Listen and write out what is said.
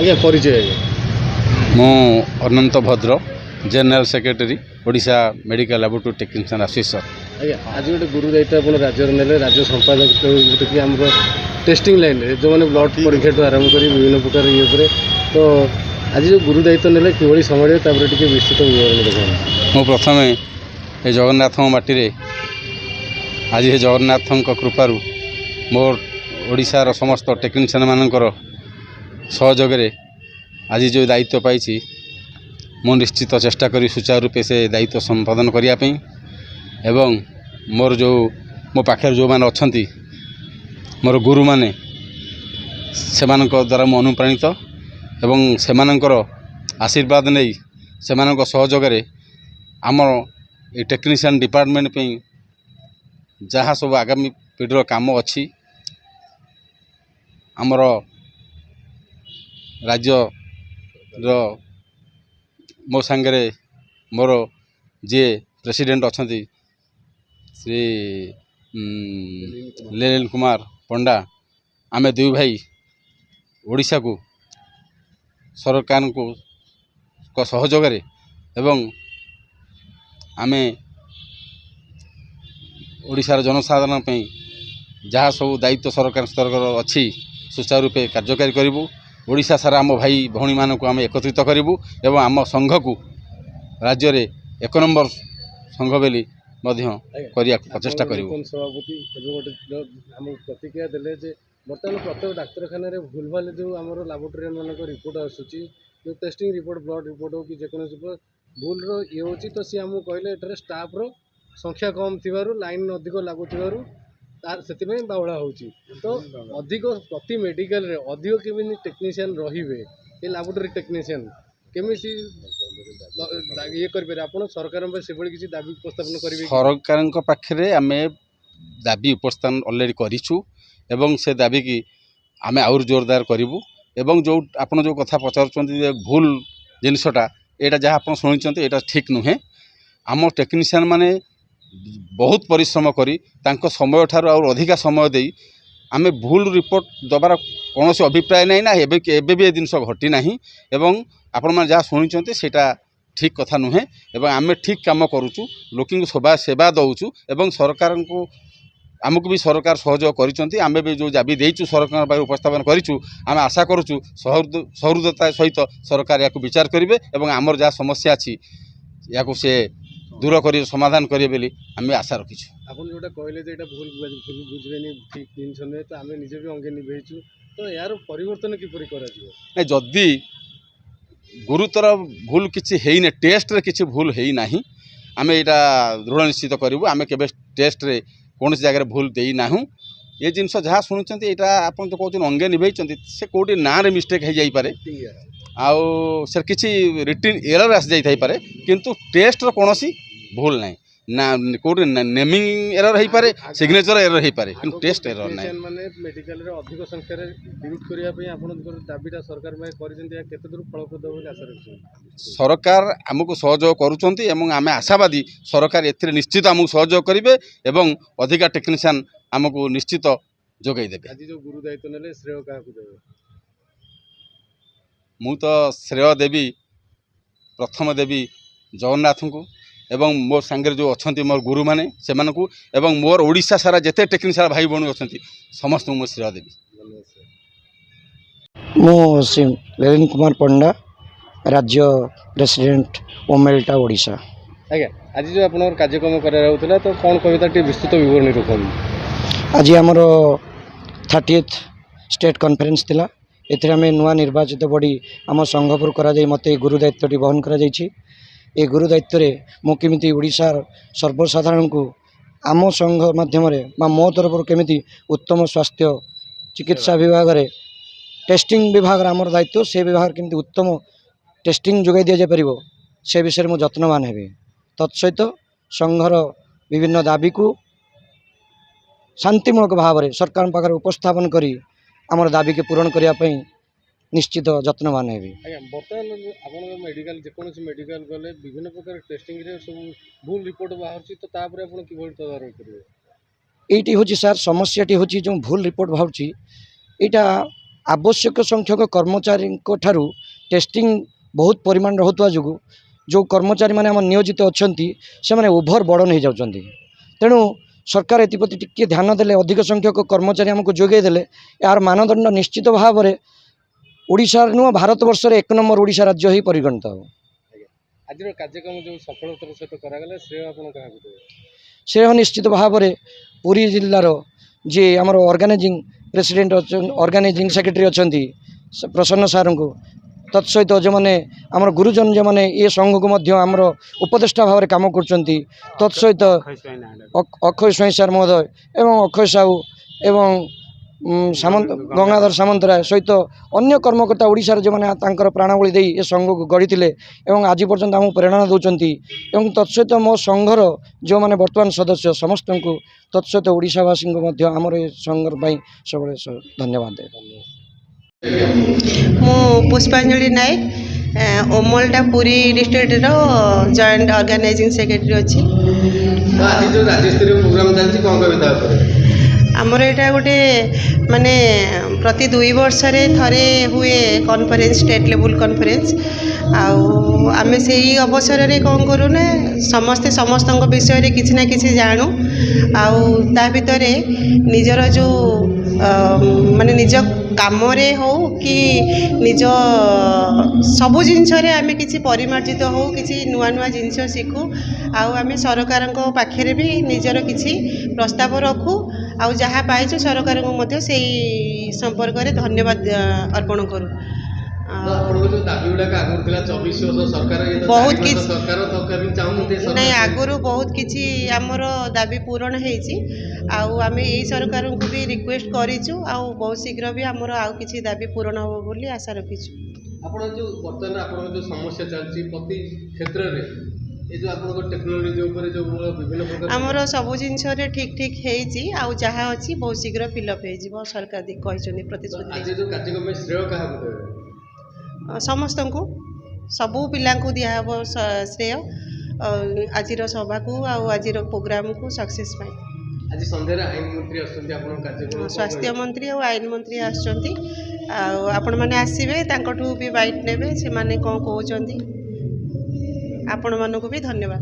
ଆଜ୍ଞା ପରିଚୟ ଆଜ୍ଞା। ମୁଁ Ananta Bhadra general secretary Odisha medical laboratory technician association. ଆଜ୍ଞା ଆଜି ଗୋଟେ ଗୁରୁ ଦାୟିତ୍ୱ ଆପଣ ରାଜ୍ୟରେ ନେଲେ, ରାଜ୍ୟ ସମ୍ପାଦକ ଯେଉଁଟାକି ଆମର ଟେଷ୍ଟିଂ ଲାଇନ୍ରେ ଯେଉଁମାନେ ବ୍ଲଡ଼ ପରୀକ୍ଷାଠୁ ଆରମ୍ଭ କରି ବିଭିନ୍ନ ପ୍ରକାର ଇଏ ଉପରେ, ତ ଆଜି ଯେଉଁ ଗୁରୁ ଦାୟିତ୍ୱ ନେଲେ କିଭଳି ସମ୍ଭାଳିବେ ତାପରେ ଟିକେ ବିସ୍ତୃତ ବିବରଣୀ ଦେଖନ୍ତୁ। ମୁଁ ପ୍ରଥମେ ଏ ଜଗନ୍ନାଥଙ୍କ ମାଟିରେ ଆଜି ଏ ଜଗନ୍ନାଥଙ୍କ କୃପାରୁ ମୋ ଓଡ଼ିଶାର ସମସ୍ତ ଟେକ୍ନିସିଆନ୍ ମାନଙ୍କର ସହଯୋଗରେ ଆଜି ଯେଉଁ ଦାୟିତ୍ୱ ପାଇଛି, ମୁଁ ନିଶ୍ଚିତ ଚେଷ୍ଟା କରି ସୁଚାରୁ ରୂପେ ସେ ଦାୟିତ୍ୱ ସମ୍ପାଦନ କରିବା ପାଇଁ ଏବଂ ମୋର ଯେଉଁ ମୋ ପାଖରେ ଯେଉଁମାନେ ଅଛନ୍ତି ମୋର ଗୁରୁମାନେ, ସେମାନଙ୍କ ଦ୍ୱାରା ମୁଁ ଅନୁପ୍ରାଣିତ ଏବଂ ସେମାନଙ୍କର ଆଶୀର୍ବାଦ ନେଇ ସେମାନଙ୍କ ସହଯୋଗରେ ଆମର ଏ ଟେକ୍ନିସିଆନ୍ ଡିପାର୍ଟମେଣ୍ଟ ପାଇଁ ଯାହା ସବୁ ଆଗାମୀ ପିଢ଼ିର କାମ ଅଛି, ଆମର ରାଜ୍ୟର ମୋ ସାଙ୍ଗରେ ମୋର ଯିଏ ପ୍ରେସିଡେଣ୍ଟ ଅଛନ୍ତି ଶ୍ରୀ ଲେଲିନ କୁମାର ପଣ୍ଡା, ଆମେ ଦୁଇ ଭାଇ ଓଡ଼ିଶାକୁ ସରକାରଙ୍କ ସହଯୋଗରେ ଏବଂ ଆମେ ଓଡ଼ିଶାର ଜନସାଧାରଣ ପାଇଁ ଯାହା ସବୁ ଦାୟିତ୍ୱ ସରକାର ସ୍ତରର ଅଛି ସୁଚାରୁ ରୂପେ କାର୍ଯ୍ୟକାରୀ କରିବୁ। ଓଡ଼ିଶା ସାରା ଆମ ଭାଇ ଭଉଣୀମାନଙ୍କୁ ଆମେ ଏକତ୍ରିତ କରିବୁ ଏବଂ ଆମ ସଂଘକୁ ରାଜ୍ୟରେ 1 ନମ୍ବର ସଂଘ ବୋଲି ମଧ୍ୟ କରିବାକୁ ପ୍ରଚେଷ୍ଟା କରିବୁ। ସଭାପତି ଏବେ ଗୋଟେ ଆମକୁ ପ୍ରତିକ୍ରିୟା ଦେଲେ ଯେ ବର୍ତ୍ତମାନ ପ୍ରତ୍ୟେକ ଡାକ୍ତରଖାନାରେ ଭୁଲଭାଲ ଯେଉଁ ଆମର ଲାବୋରେଟୋରିଆନ୍ ମାନଙ୍କ ରିପୋର୍ଟ ଆସୁଛି, ଯେଉଁ ଟେଷ୍ଟିଂ ରିପୋର୍ଟ ବ୍ଲଡ଼ ରିପୋର୍ଟ ହେଉ କି ଯେକୌଣସି ଭୁଲର ଇଏ ହେଉଛି, ତ ସିଏ ଆମକୁ କହିଲେ ଏଠାରେ ଷ୍ଟାଫର ସଂଖ୍ୟା କମ୍ ଥିବାରୁ, ଲାଇନ୍ ଅଧିକ ଲାଗୁଥିବାରୁ ସେଥିପାଇଁ ବାଉଳା ହେଉଛି। ତ ଅଧିକ ପ୍ରତି ମେଡ଼ିକାଲରେ ଅଧିକ କେମିତି ଟେକ୍ନିସିଆନ୍ ରହିବେ, ଏ ଲାବୋରେଟୋରୀ ଟେକ୍ନିସିଆନ୍ କେମିତି ଇଏ କରିପାରିବେ, ଆପଣ ସରକାରଙ୍କ ପାଇଁ ସେଭଳି କିଛି ଦାବି ଉପସ୍ଥାପନ କରିବେ? ସରକାରଙ୍କ ପାଖରେ ଆମେ ଦାବି ଉପସ୍ଥାପନ ଅଲରେଡ଼ି କରିଛୁ ଏବଂ ସେ ଦାବିକି ଆମେ ଆହୁରି ଜୋରଦାର କରିବୁ। ଏବଂ ଯେଉଁ ଆପଣ ଯେଉଁ କଥା ପଚାରୁଛନ୍ତି ଯେ ଭୁଲ ଜିନିଷଟା, ଏଇଟା ଯାହା ଆପଣ ଶୁଣିଛନ୍ତି ଏଇଟା ଠିକ୍ ନୁହେଁ। ଆମ ଟେକ୍ନିସିଆନ୍ ମାନେ ବହୁତ ପରିଶ୍ରମ କରି ତାଙ୍କ ସମୟଠାରୁ ଆଉ ଅଧିକା ସମୟ ଦେଇ ଆମେ ଭୁଲ ରିପୋର୍ଟ ଦେବାର କୌଣସି ଅଭିପ୍ରାୟ ନାହିଁ, ନା ଏବେ ବି ଏ ଜିନିଷ ଘଟି ନାହିଁ ଏବଂ ଆପଣମାନେ ଯାହା ଶୁଣିଛନ୍ତି ସେଇଟା ଠିକ୍ କଥା ନୁହେଁ ଏବଂ ଆମେ ଠିକ୍ କାମ କରୁଛୁ, ଲୋକଙ୍କୁ ସେବା ଦେଉଛୁ ଏବଂ ସରକାରଙ୍କୁ ଆମକୁ ବି ସରକାର ସହଯୋଗ କରିଛନ୍ତି। ଆମେ ବି ଯେଉଁ ଦାବି ଦେଇଛୁ ସରକାରଙ୍କ ପାଖରେ ଉପସ୍ଥାପନ କରିଛୁ, ଆମେ ଆଶା କରୁଛୁ ସହୃଦୟତା ସହିତ ସରକାର ଏହାକୁ ବିଚାର କରିବେ ଏବଂ ଆମର ଯାହା ସମସ୍ୟା ଅଛି ଏହାକୁ ସେ ଦୂର କରି ସମାଧାନ କରିବେ ବୋଲି ଆମେ ଆଶା ରଖିଛୁ। ଆପଣ ଯେଉଁଟା କହିଲେ ଯେ ଏଇଟା ଭୁଲ ବୁଝିବେନି, ଠିକ୍ ଜିନିଷ ନୁହେଁ, ତ ଆମେ ନିଜେ ବି ଅଙ୍ଗେ ନିଭେଇଛୁ, ତ ଏହାର ପରିବର୍ତ୍ତନ କିପରି କରାଯିବ? ନାଇଁ, ଯଦି ଗୁରୁତର ଭୁଲ କିଛି ହେଇନି, ଟେଷ୍ଟରେ କିଛି ଭୁଲ ହେଇନାହିଁ, ଆମେ ଏଇଟା ଦୃଢ଼ ନିଶ୍ଚିତ କରିବୁ। ଆମେ କେବେ ଟେଷ୍ଟରେ କୌଣସି ଜାଗାରେ ଭୁଲ ଦେଇନାହୁଁ। ଏ ଜିନିଷ ଯାହା ଶୁଣୁଛନ୍ତି ଏଇଟା ଆପଣ ଯେଉଁ କହୁଛନ୍ତି ଅଙ୍ଗେ ନିଭେଇଛନ୍ତି, ସେ କେଉଁଠି ନାଁରେ ମିଷ୍ଟେକ୍ ହେଇଯାଇପାରେ ଆଉ ସେ କିଛି ରିଟିନ୍ ଏରର ଆସିଯାଇଥାଇପାରେ, କିନ୍ତୁ ଟେଷ୍ଟର କୌଣସି ଭୁଲ ନାହିଁ। ନା କେଉଁଠି ନେମିଂ ଏରର ହେଇପାରେ, ସିଗ୍ନେଚର ଏରର ହେଇପାରେ, କିନ୍ତୁ ଟେଷ୍ଟ ଏରର ନାହିଁ। ମାନେ ମେଡ଼ିକାଲରେ ଅଧିକ ସଂଖ୍ୟାରେ ନିଯୁକ୍ତ କରିବା ପାଇଁ ଆପଣଙ୍କର ଦାବିଟା ସରକାର ପାଇଁ କରିଛନ୍ତି, ଏହା କେତେ ଦୂର ଫଳପ୍ରଦ ବୋଲି ଆଶା ରଖିଛନ୍ତି? ସରକାର ଆମକୁ ସହଯୋଗ କରୁଛନ୍ତି ଏବଂ ଆମେ ଆଶାବାଦୀ ସରକାର ଏଥିରେ ନିଶ୍ଚିତ ଆମକୁ ସହଯୋଗ କରିବେ ଏବଂ ଅଧିକା ଟେକ୍ନିସିଆନ୍ ଆମକୁ ନିଶ୍ଚିତ ଯୋଗାଇ ଦେବେ। ଆଜି ଯେଉଁ ଗୁରୁ ଦାୟିତ୍ୱ ନେଲେ ଶ୍ରେୟ କାହାକୁ ଦେବେ? ମୁଁ ତ ଶ୍ରେୟ ଦେବି, ପ୍ରଥମ ଦେବି ଜଗନ୍ନାଥଙ୍କୁ ଏବଂ ମୋ ସାଙ୍ଗରେ ଯେଉଁ ଅଛନ୍ତି ମୋର ଗୁରୁମାନେ ସେମାନଙ୍କୁ ଏବଂ ମୋର ଓଡ଼ିଶା ସାରା ଯେତେ ଟେକ୍ନିସିଆନ୍ ଭାଇ ଭଉଣୀ ଅଛନ୍ତି ସମସ୍ତଙ୍କୁ ମୁଁ ଶ୍ରେୟ ଦେବି। ମୁଁ ଶ୍ରୀ ଲେଲିନ କୁମାର ପଣ୍ଡା, ରାଜ୍ୟ ପ୍ରେସିଡେଣ୍ଟ ଓମେଲ୍ଟା ଓଡ଼ିଶା। ଆଜ୍ଞା ଆଜି ଯେଉଁ ଆପଣଙ୍କର କାର୍ଯ୍ୟକ୍ରମ କରାଯାଉଥିଲା, ତ କ'ଣ କହିବେ ତାର ଟିକେ ବିସ୍ତୃତ ବିବରଣୀ ରଖନ୍ତୁ। ଆଜି ଆମର 30th ଷ୍ଟେଟ୍ କନଫରେନ୍ସ ଥିଲା। ଏଥିରେ ଆମେ ନୂଆ ନିର୍ବାଚିତ ବଡ଼ି ଆମ ସଂଘପୁର କରାଯାଇ ମୋତେ ଏ ଗୁରୁ ଦାୟିତ୍ୱଟି ବହନ କରାଯାଇଛି। ଏ ଗୁରୁ ଦାୟିତ୍ୱରେ ମୁଁ କେମିତି ଓଡ଼ିଶାର ସର୍ବସାଧାରଣଙ୍କୁ ଆମ ସଂଘ ମାଧ୍ୟମରେ ବା ମୋ ତରଫରୁ କେମିତି ଉତ୍ତମ ସ୍ୱାସ୍ଥ୍ୟ ଚିକିତ୍ସା ବିଭାଗରେ ଟେଷ୍ଟିଂ ବିଭାଗର ଆମର ଦାୟିତ୍ୱ, ସେ ବିଭାଗରେ କେମିତି ଉତ୍ତମ ଟେଷ୍ଟିଂ ଯୋଗାଇ ଦିଆଯାଇପାରିବ ସେ ବିଷୟରେ ମୁଁ ଯତ୍ନବାନ ହେବି। ତତ୍ସହିତ ସଂଘର ବିଭିନ୍ନ ଦାବିକୁ ଶାନ୍ତିମୂଳକ ଭାବରେ ସରକାରଙ୍କ ପାଖରେ ଉପସ୍ଥାପନ କରି ଆମର ଦାବିକୁ ପୂରଣ କରିବା ପାଇଁ ନିଶ୍ଚିତ ଯତ୍ନବାନ ହେବି। ଆଜ୍ଞା ବର୍ତ୍ତମାନ ଆପଣଙ୍କ ମେଡ଼ିକାଲ ଯେକୌଣସି ମେଡ଼ିକାଲ ଗଲେ ବିଭିନ୍ନ ପ୍ରକାର ଟେଷ୍ଟିଂରେ ସବୁ ଭୁଲ ରିପୋର୍ଟ ବାହାରୁଛି, ତ ତାପରେ ଆପଣ କିଭଳି ତଦାରଖ କରିବେ? এইটি হচ্ছে ସାର୍ ସମସ୍ୟାଟି ହେଉଛି ଯେଉଁ ଭୁଲ ରିପୋର୍ଟ ବାହାରୁଛି, ଏଇଟା आवश्यक संख्यक कर्मचारी ठारू टेस्टिंग बहुत परिमाण होता जो जो कर्मचारी मैंने नियोजित अच्छा से मैंने ओभर बर्डन हो जाती तेणु सरकार एप्रति टिके ध्यान देले अधिक संख्यक कर्मचारी आमको जोगेदेले यार मानदंड निश्चित भाव में ओडिशा नुह भारत वर्ष एक नंबर ओडिशा राज्य ही परिगणित हो। आज कार्यक्रम जो सफलतार सहित करागला श्रेय आप श्रेय निश्चित भाव में पुरी जिलार जी आमर ऑर्गेनाइजिंग प्रेसिडेंट ऑर्गेनाइजिंग सेक्रेटरी अच्छा प्रसन्न सार को तत्सहित जो मैंने आमर गुरुजन जो मैंने ये संघ को मध्य आमर उपदेष्टा भाव में काम कर तत्सहित अक्षय स्वाई सार महोदय एवं अक्षय साहू एवं सामंत गंगाधर सामंतराय सहित अन्य कर्मकर्ता ओडिशार जो मैंने तांकर प्राणबली दे ये संघ को गढ़ी एवं आज पर्यंत आमको प्रेरणा दौरान एवं तत्सहित मो संघर जो मैंने वर्तमान सदस्य समस्त को तत्सहित ओडिशावासी को आमर ये संघ सब धन्यवाद दे। मु पुष्पांजलि नायक ओमलटा Puri district joint organising secretary अच्छी आज जो राज्य स्तरीय प्रोग्राम चलती कौन कविता आमर यहाँ गोटे माने प्रति 2 वर्ष थरे हुए कॉन्फ्रेंस स्टेट लेवल कॉन्फ्रेंस आमे से ही अवसर रे कौन करूँ ना समस्ते समस्त विषय रे किसी ना किसी जानू ता भितर निजर जो माने निज काम हो कि निज सबु जिनस आमे किसी परिमार्जित हो किसी नुआ नुआ जिनस शिखु आमे सरकार पाखे भी निजर किसी प्रस्ताव रखू आ जहाँ पाइछु सरकार को मध्य से संपर्क में धन्यवाद अर्पण करूँ। बहुत किसी नहीं आगुरी बहुत किसी आमर दाबी पूरण होमें यही सरकार को भी रिक्वेस्ट करूँ बहुत शीघ्र भी आमर आउ किसी दाबी पूरण हो बोली आशा रखीचु। जो समस्या चलती प्रति क्षेत्र में ये जो आपन को टेक्नोलॉजी ऊपर जो विभिन्न प्रकार आमर सब जिनस ठीक ठीक होती आउ जहाँ अच्छी बहुत शीघ्र फिलअप हो सरकार कहते प्रतिश्रुति आज जो कार्यक्रम में श्रेय क्या समस्त को सबू पिला दिहब श्रेय आज सभा को आज प्रोग्राम को सक्सेस पाई। आज संध्यारे आईन मंत्री आसुँच स्वास्थ्य मंत्री और आईन मंत्री आपण मैंने आसवे भी बाइट ने से माने कौन कहते आपण मानक भी धन्यवाद।